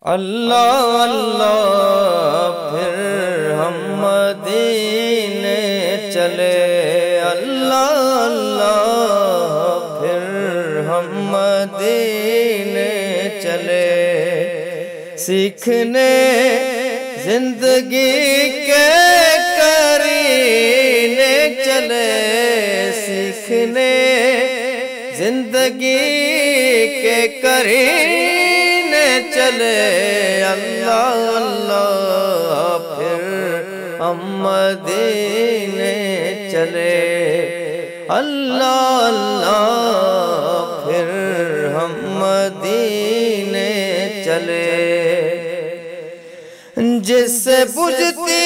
اللہ اللہ پھر ہم مدینے چلے، اللہ اللہ پھر ہم مدینے چلے، سیکھنے زندگی کے کرینے چلے، سیکھنے زندگی کے کرینے چلے، اللہ اللہ پھر ہم مدینے چلے، اللہ اللہ پھر ہم مدینے چلے، جس سے بجھتی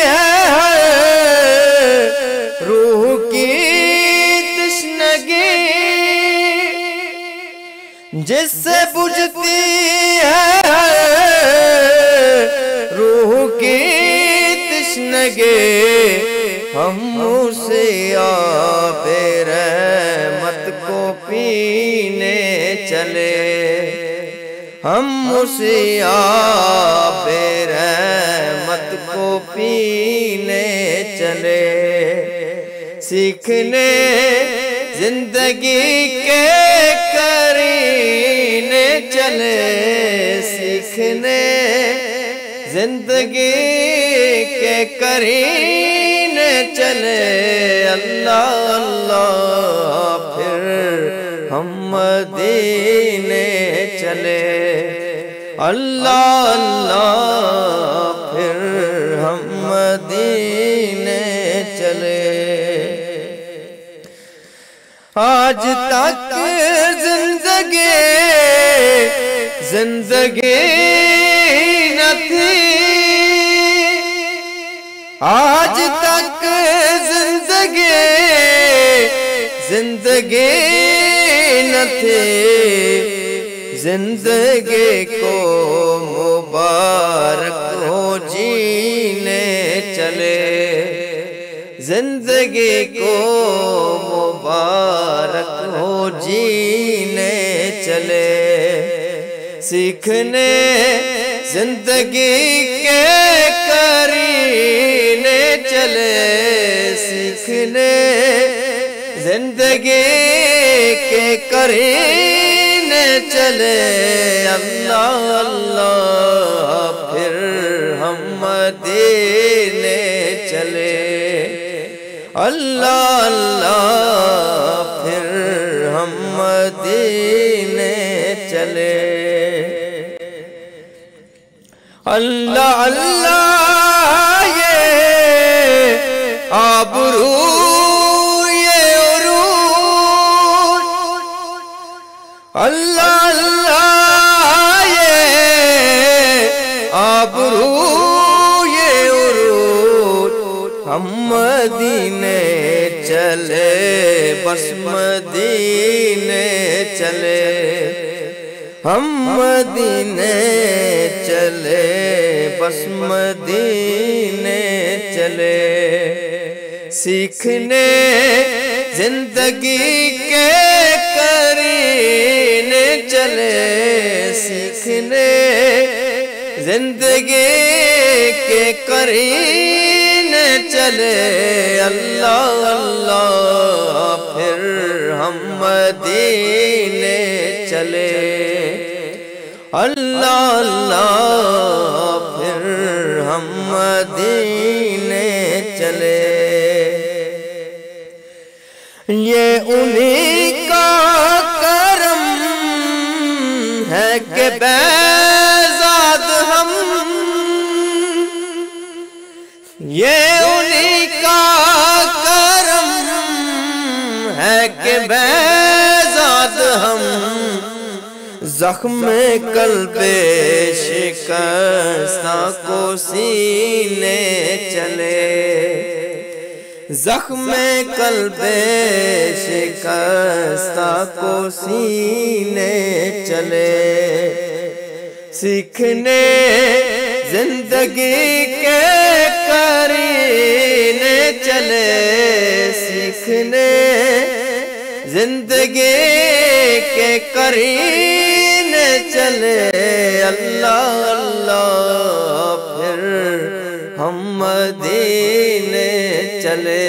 ہے روح کی تشنگی، جس سے بجھتی ہے روح کی تشنگی، ہم اسے آب رحمت کو پینے چلے، ہم اسے آب رحمت کو پینے چلے، سیکھنے زندگی کے کرینے چلے، سیکھنے زندگی کے کرینے چلے، اللہ اللہ پھر ہم مدینے چلے، اللہ اللہ پھر ہم مدینے چلے، آج تک زندگی نہ تھی، آج تک زندگی نہ تھی، زندگی کو مبارک ہو جینے چلے، زندگی کو مبارک ہو جینے چلے، سیکھنے زندگی کے کرینے چلے، سیکھنے زندگی کے کرینے چلے، اللہ اللہ پھر ہم مدینے چلے، اللہ اللہ پھر ہم مدینے چلے، اللہ اللہ یہ آبرو یہ عروج، اللہ اللہ یہ آبرو یہ عروج، ہم مدینے چلے بس مدینے چلے، ہم مدینے چلے بس مدینے چلے، سیکھنے زندگی کے کرینے چلے، سیکھنے زندگی کے کرینے چلے، اللہ اللہ پھر ہم مدینے چلے، اللہ اللہ پھر ہم مدینے چلے، یہ انہی کا کرم ہے کہ بیزاد ہم، یہ انہی کا کرم ہے کہ بیزاد ہم، زخم قلب شکستہ کو سینے چلے، زخم قلب شکستہ کو سینے چلے، سیکھنے زندگی کے کرینے چلے، سیکھنے زندگی کے کرینے چلے، اللہ اللہ پھر ہم مدینے چلے،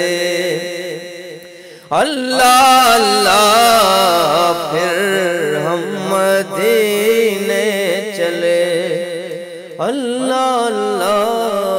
اللہ اللہ پھر ہم مدینے چلے، اللہ اللہ